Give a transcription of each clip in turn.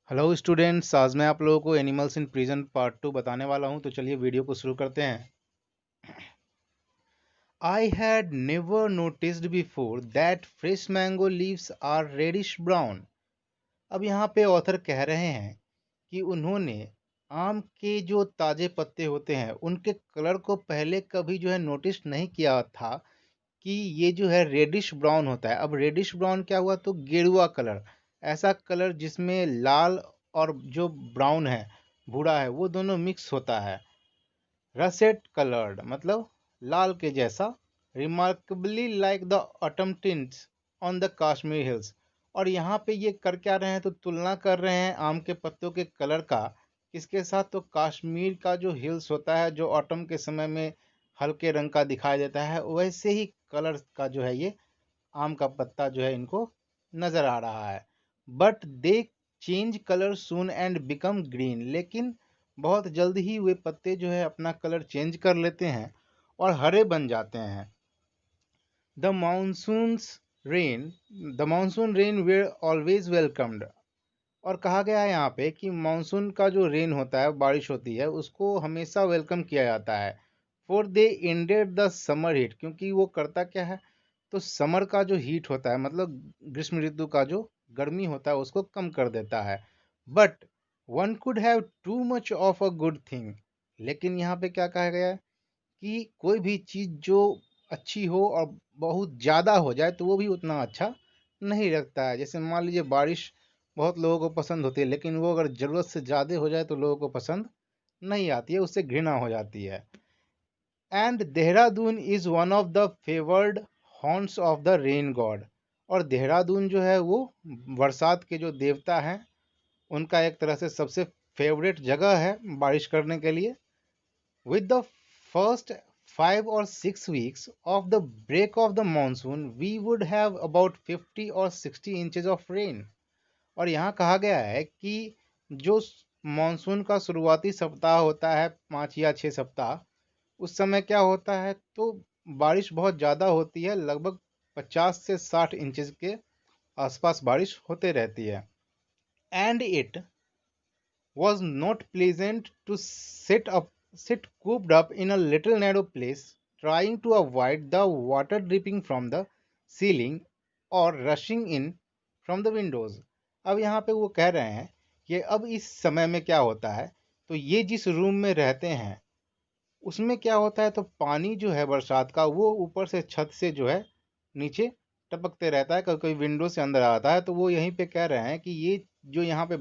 Hello students, आज मैं आप लोगों को एनिमल्स इन प्रिजन पार्ट 2 बताने वाला हूं। तो चलिए वीडियो को शुरू करते हैं। I had never noticed before that fresh mango leaves are reddish brown. अब यहाँ पे ऑथर कह रहे हैं कि उन्होंने आम के जो ताजे पत्ते होते हैं उनके कलर को पहले कभी जो है नोटिस नहीं किया था कि ये जो है रेडिश ब्राउन होता है। अब रेडिश ब्राउन क्या हुआ, तो गेरुआ कलर, ऐसा कलर जिसमें लाल और जो ब्राउन है, भूरा है, वो दोनों मिक्स होता है। रसेट कलर्ड मतलब लाल के जैसा। Remarkably like the autumn tints on the Kashmir hills. और यहाँ पे ये कर क्या रहे हैं, तो तुलना कर रहे हैं आम के पत्तों के कलर का किसके साथ, तो कश्मीर का जो हिल्स होता है जो ऑटम के समय में हल्के रंग का दिखाई देता है, वैसे ही कलर का जो है ये आम का पत्ता जो है इनको नजर आ रहा है। But they change colour soon and become green. लेकिन बहुत जल्द ही वे पत्ते जो है अपना कलर चेंज कर लेते हैं और हरे बन जाते हैं। The monsoons rain the monsoon rain where always welcomed. और कहा गया है यहाँ पे कि मानसून का जो रेन होता है, बारिश होती है, उसको हमेशा वेलकम किया जाता है। For they ended the summer heat, क्योंकि वो करता क्या है, तो समर का जो हीट होता है, मतलब ग्रीष्म ऋतु का जो गर्मी होता है, उसको कम कर देता है। But one could have too much of a good thing. लेकिन यहाँ पे क्या कहा गया है कि कोई भी चीज़ जो अच्छी हो और बहुत ज़्यादा हो जाए तो वो भी उतना अच्छा नहीं लगता है। जैसे मान लीजिए बारिश बहुत लोगों को पसंद होती है, लेकिन वो अगर ज़रूरत से ज़्यादा हो जाए तो लोगों को पसंद नहीं आती है, उससे घृणा हो जाती है। And Dehradun is one of the favoured haunts of the rain God. और देहरादून जो है वो बरसात के जो देवता हैं उनका एक तरह से सबसे फेवरेट जगह है बारिश करने के लिए। With the first 5 or 6 weeks of the break of the monsoon, we would have about 50 or 60 inches of rain। और यहाँ कहा गया है कि जो मानसून का शुरुआती सप्ताह होता है, 5 या 6 सप्ताह, उस समय क्या होता है, तो बारिश बहुत ज़्यादा होती है, लगभग 50 से 60 इंचेस के आसपास बारिश होते रहती है। And it was not pleasant to sit cooped up in a little narrow place, trying to avoid the water dripping from the ceiling or rushing in from the windows। अब यहाँ पे वो कह रहे हैं कि अब इस समय में क्या होता है, तो ये जिस रूम में रहते हैं उसमें क्या होता है, तो पानी जो है बरसात का वो ऊपर से छत से जो है नीचे टपकते रहता है, कभी कभी विंडो से अंदर आता है। तो वो यहीं पे कह रहे हैं कि ये जो यहाँ पे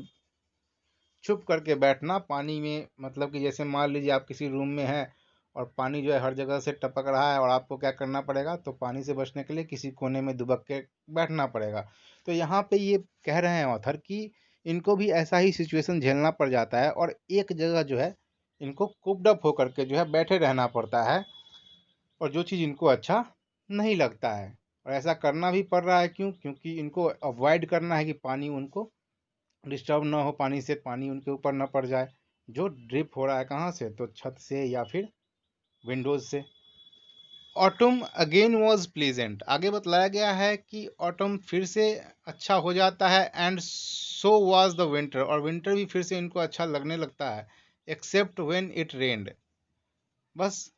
छुप करके बैठना पानी में, मतलब कि जैसे मान लीजिए आप किसी रूम में हैं और पानी जो है हर जगह से टपक रहा है और आपको क्या करना पड़ेगा, तो पानी से बचने के लिए किसी कोने में दुबक के बैठना पड़ेगा। तो यहाँ पे ये कह रहे हैं ऑथर कि इनको भी ऐसा ही सिचुएशन झेलना पड़ जाता है और एक जगह जो है इनको कुप्ड अप होकर के जो है बैठे रहना पड़ता है, और जो चीज़ इनको अच्छा नहीं लगता है। और ऐसा करना भी पड़ रहा है, क्यों, क्योंकि इनको अवॉइड करना है कि पानी उनको डिस्टर्ब ना हो, पानी से पानी उनके ऊपर ना पड़ जाए जो ड्रिप हो रहा है कहाँ से, तो छत से या फिर विंडोज से। Autumn again was pleasant. आगे बतलाया गया है कि ऑटम फिर से अच्छा हो जाता है। And so was the winter, और विंटर भी फिर से इनको अच्छा लगने लगता है, एक्सेप्ट व्हेन इट रेन्ड। बस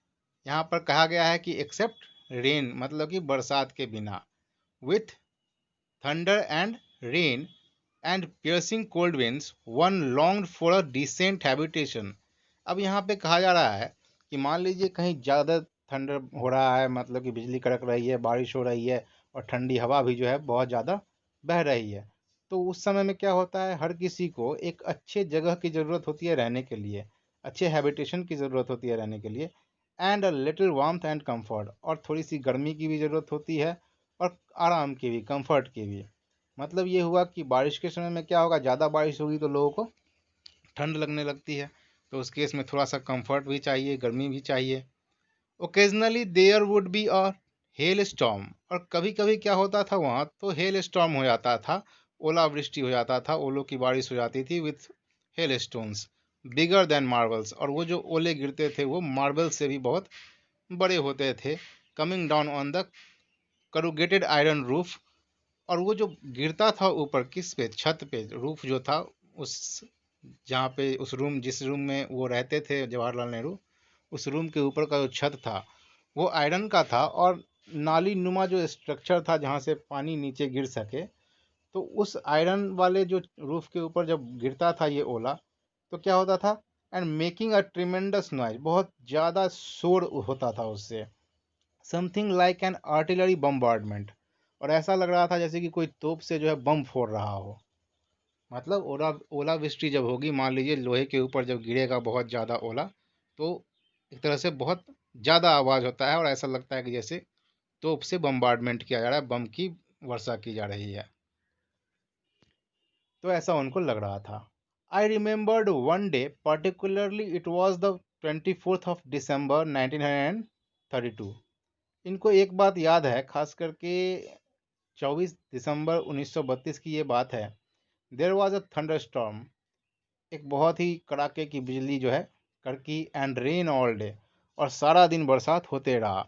यहाँ पर कहा गया है कि एक्सेप्ट रेन मतलब कि बरसात के बिना। With thunder and rain and piercing cold winds, one longed for a decent habitation। अब यहाँ पे कहा जा रहा है कि मान लीजिए कहीं ज़्यादा थंडर हो रहा है, मतलब कि बिजली कड़क रही है, बारिश हो रही है और ठंडी हवा भी जो है बहुत ज़्यादा बह रही है, तो उस समय में क्या होता है, हर किसी को एक अच्छे जगह की ज़रूरत होती है रहने के लिए, अच्छे हैबिटेशन की ज़रूरत होती है रहने के लिए। And a little warmth and comfort, और थोड़ी सी गर्मी की भी ज़रूरत होती है और आराम की भी, कंफर्ट की भी। मतलब ये हुआ कि बारिश के समय में क्या होगा, ज़्यादा बारिश होगी तो लोगों को ठंड लगने लगती है, तो उस केस में थोड़ा सा कंफर्ट भी चाहिए, गर्मी भी चाहिए। Occasionally there would be a hail storm, और कभी कभी क्या होता था वहाँ, तो हेल स्टॉर्म हो जाता था, ओलावृष्टि हो जाता था, ओलों की बारिश हो जाती थी with hail stones bigger than marbles. और वो जो ओले गिरते थे वो मार्बल से भी बहुत बड़े होते थे, coming down on the corrugated iron roof. और वो जो गिरता था ऊपर किस पे, छत पे, रूफ जो था उस जहाँ पे उस रूम जिस रूम में वो रहते थे जवाहरलाल नेहरू, उस रूम के ऊपर का जो छत था वो आयरन का था, और नाली नुमा जो स्ट्रक्चर था जहाँ से पानी नीचे गिर सके, तो उस आयरन वाले जो रूफ के ऊपर जब गिरता था ये ओला, तो क्या होता था, and making a tremendous noise, बहुत ज़्यादा शोर होता था उससे, something like an artillery bombardment, और ऐसा लग रहा था जैसे कि कोई तोप से जो है बम फोड़ रहा हो। मतलब ओलावृष्टि जब होगी, मान लीजिए लोहे के ऊपर जब गिरेगा बहुत ज़्यादा ओला, तो एक तरह से बहुत ज़्यादा आवाज़ होता है और ऐसा लगता है कि जैसे तोप से बम्बार्डमेंट किया जा रहा है, बम की वर्षा की जा रही है। तो ऐसा उनको लग रहा था। I remembered one day particularly, it was the 24 दिसंबर 1932। इनको एक बात याद है, खास करके 24 दिसंबर 1932 की ये बात है। There was a thunder storm, एक बहुत ही कड़ाके की बिजली जो है कड़की, एंड रेन ऑल डे, और सारा दिन बरसात होते रहा।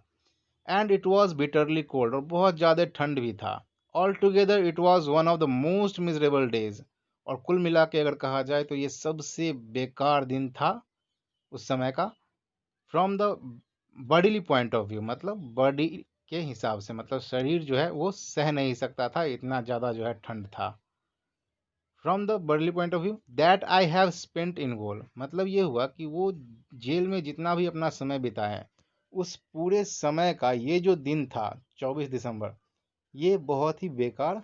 And it was bitterly cold, और बहुत ज़्यादा ठंड भी था। All together it was one of the most miserable days, और कुल मिला के अगर कहा जाए तो ये सबसे बेकार दिन था उस समय का, from the bodily point of view, मतलब बॉडी के हिसाब से, मतलब शरीर जो है वो सह नहीं सकता था, इतना ज़्यादा जो है ठंड था। From the burly point of view that I have spent in goal, मतलब ये हुआ कि वो जेल में जितना भी अपना समय बिताए, उस पूरे समय का ये जो दिन था 24 दिसंबर, ये बहुत ही बेकार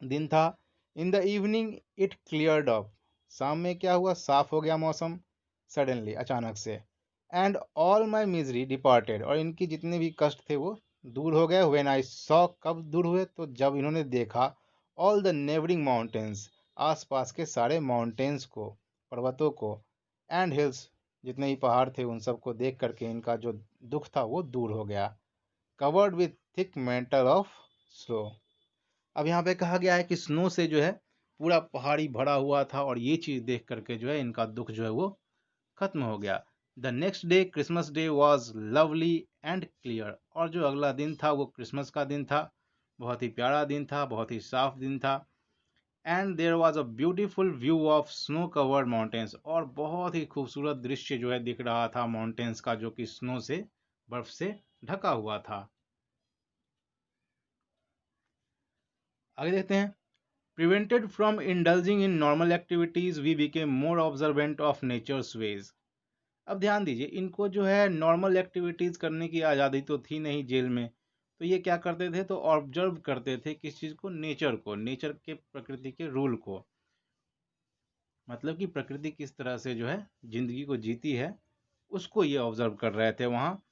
दिन था। In the evening it cleared up, शाम में क्या हुआ, साफ हो गया मौसम, सडनली, अचानक से। And all my misery departed, और इनकी जितने भी कष्ट थे वो दूर हो गए। व्हेन आई सॉ, कब दूर हुए, तो जब इन्होंने देखा ऑल द नेबरिंग माउंटेन्स, आसपास के सारे माउंटेन्स को, पर्वतों को, एंड हिल्स, जितने भी पहाड़ थे उन सबको देख करके इनका जो दुख था वो दूर हो गया। Covered with thick metal of snow, अब यहाँ पे कहा गया है कि स्नो से जो है पूरा पहाड़ी भरा हुआ था, और ये चीज़ देख करके जो है इनका दुख जो है वो खत्म हो गया। The next day Christmas day was lovely and clear, और जो अगला दिन था वो क्रिसमस का दिन था, बहुत ही प्यारा दिन था, बहुत ही साफ दिन था। And there was a beautiful view of snow covered mountains, और बहुत ही खूबसूरत दृश्य जो है दिख रहा था माउंटेन्स का, जो कि स्नो से, बर्फ से ढका हुआ था। आगे देखते हैं। Prevented from indulging in normal activities we became more observant of nature's ways. अब ध्यान दीजिए, इनको जो है नॉर्मल एक्टिविटीज करने की आज़ादी तो थी नहीं जेल में, तो ये क्या करते थे, तो ऑब्जर्व करते थे किस चीज़ को, नेचर को, नेचर के, प्रकृति के रूल को, मतलब कि प्रकृति किस तरह से जो है जिंदगी को जीती है, उसको ये ऑब्जर्व कर रहे थे वहाँ।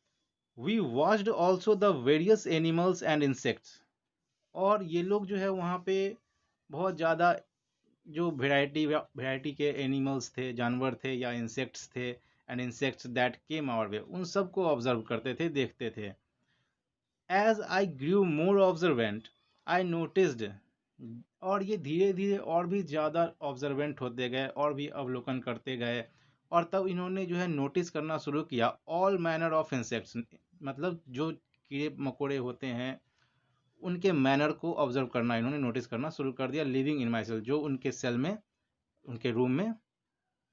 We watched also the various animals and insects, और ये लोग जो है वहाँ पे बहुत ज़्यादा जो वैरायटी के एनिमल्स थे, जानवर थे या इंसेक्ट्स थे, and insects that came our way, उन सबको ऑब्जर्व करते थे, देखते थे। As I grew more observant I noticed, और ये धीरे धीरे और भी ज़्यादा ऑब्जर्वेंट होते गए, और भी अवलोकन करते गए, और तब इन्होंने जो है नोटिस करना शुरू किया ऑल मैनर ऑफ इंसेक्ट्स, मतलब जो कीड़े मकोड़े होते हैं उनके मैनर को ऑब्जर्व करना इन्होंने नोटिस करना शुरू कर दिया, लिविंग इन माई सेल, जो उनके सेल में, उनके रूम में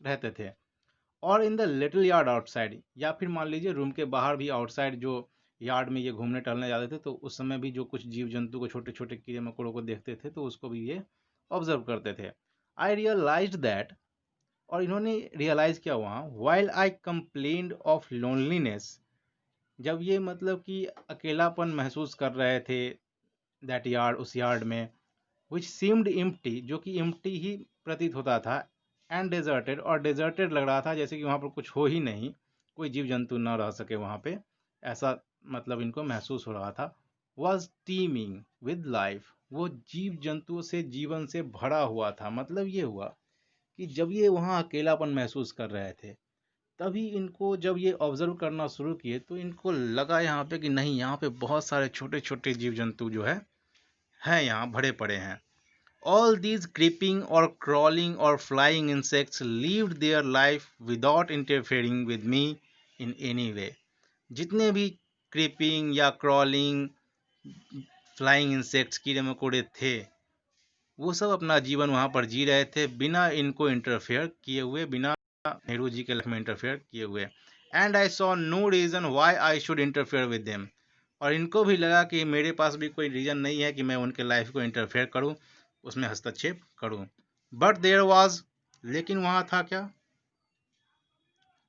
रहते थे। और in the little yard outside, या फिर मान लीजिए रूम के बाहर भी, आउटसाइड जो यार्ड में ये घूमने टहलने जाते थे, तो उस समय भी जो कुछ जीव जंतु को, छोटे छोटे कीड़े मकोड़ों को देखते थे, तो उसको भी ये ऑब्जर्व करते थे। आई रियलाइज दैट, और इन्होंने रियलाइज किया वहाँ, while I complained of loneliness, जब ये मतलब कि अकेलापन महसूस कर रहे थे, दैट यार्ड, उस यार्ड में, विच सीम्ड इम्प्टी, जो कि इम्प्टी ही प्रतीत होता था, एंड डेजर्टेड, और डेजर्टेड लग रहा था, जैसे कि वहाँ पर कुछ हो ही नहीं, कोई जीव जंतु न रह सके वहाँ पे, ऐसा मतलब इनको महसूस हो रहा था। वॉज टीमिंग विद लाइफ, वो जीव जंतुओं से, जीवन से भरा हुआ था। मतलब ये हुआ कि जब ये वहाँ अकेलापन महसूस कर रहे थे, तभी इनको जब ये ऑब्जर्व करना शुरू किए, तो इनको लगा यहाँ पे कि नहीं, यहाँ पे बहुत सारे छोटे छोटे जीव जंतु जो है यहाँ भरे पड़े हैं। All these creeping or crawling or flying insects lived their life without interfering with me in any way. जितने भी creeping या crawling, flying insects, कीड़े मकोड़े थे, वो सब अपना जीवन वहाँ पर जी रहे थे बिना इनको इंटरफेयर किए हुए, बिना नेहरू जी के लाइफ में इंटरफेयर किए हुए। And I saw no reason why I should interfere with them, और इनको भी लगा कि मेरे पास भी कोई रीज़न नहीं है कि मैं उनके लाइफ को इंटरफेयर करूं, उसमें हस्तक्षेप करूं। बट देयर वाज, लेकिन वहाँ था क्या,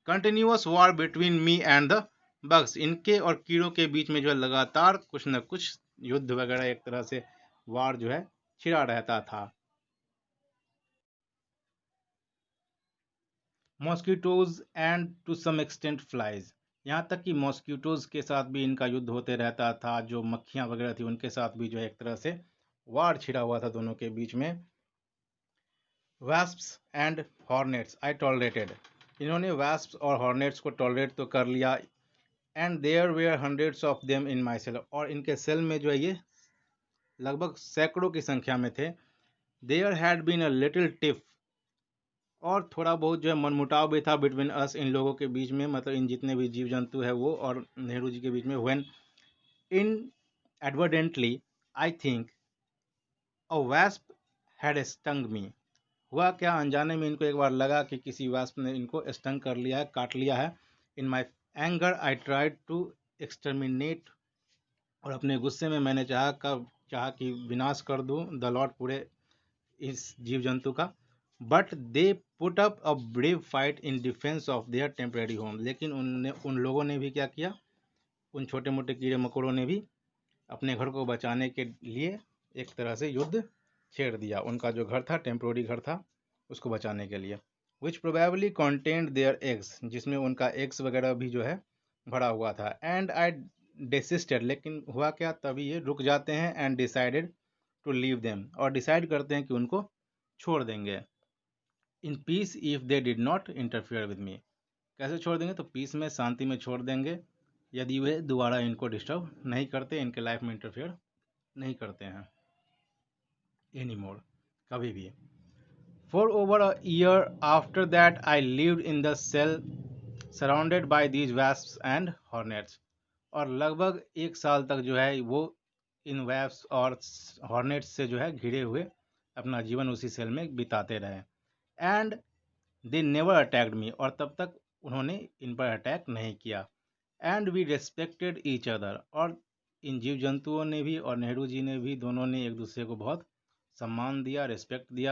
continuous war between me and the bugs, इनके और कीड़ों के बीच में जो है लगातार कुछ न कुछ युद्ध वगैरह, एक तरह से वार जो है छिड़ा रहता था। Mosquitoes and to some extent flies, यहाँ तक कि मॉस्किटोज के साथ भी इनका युद्ध होते रहता था, जो मक्खियाँ वगैरह थी उनके साथ भी जो है एक तरह से वार छिड़ा हुआ था दोनों के बीच में। Wasps and hornets I tolerated, इन्होंने वैस्प्स और हॉर्नेट्स को टॉलरेट तो कर लिया। And there were hundreds of them in my cell, और इनके सेल में जो है ये लगभग सैकड़ों की संख्या में थे। There had been a little tiff, और थोड़ा बहुत जो है मनमुटाव भी था बिटवीन अस, इन लोगों के बीच में, मतलब इन जितने भी जीव जंतु है वो और नेहरू जी के बीच में। When inadvertently I think a wasp had stung me, हुआ क्या, अनजाने में इनको एक बार लगा कि किसी वास्प ने इनको स्टंग कर लिया है, काट लिया है। In my anger I tried to exterminate, और अपने गुस्से में मैंने चाहा कि विनाश कर दूं द लॉट, पूरे इस जीव जंतु का। But they put up a brave fight in defence of their temporary home, लेकिन उन लोगों ने भी क्या किया, उन छोटे मोटे कीड़े मकोड़ों ने भी अपने घर को बचाने के लिए एक तरह से युद्ध छेड़ दिया। उनका जो घर था, टेम्पोररी घर था, उसको बचाने के लिए। विच प्रोबेबली कॉन्टेंट देयर एग्स, जिसमें उनका एग्स वगैरह भी जो है भरा हुआ था। एंड आई डिसिस्टेड, लेकिन हुआ क्या, तभी ये रुक जाते हैं। And decided to leave them, और डिसाइड करते हैं कि उनको छोड़ देंगे। In peace if they did not interfere with me, कैसे छोड़ देंगे, तो पीस में, शांति में छोड़ देंगे, यदि वे दोबारा इनको डिस्टर्ब नहीं करते, इनके लाइफ में इंटरफेयर नहीं करते हैं एनी मोर, कभी भी। For over a year after that I lived in the cell surrounded by these wasps and hornets, और लगभग एक साल तक जो है वो इन वैस्प्स और हॉर्नेट्स से जो है घिरे हुए अपना जीवन उसी सेल में बिताते रहे। And they never attacked me, और तब तक उन्होंने इन पर अटैक नहीं किया। And we respected each other, और इन जीव जंतुओं ने भी और नेहरू जी ने भी, दोनों ने एक दूसरे को बहुत सम्मान दिया, रिस्पेक्ट दिया।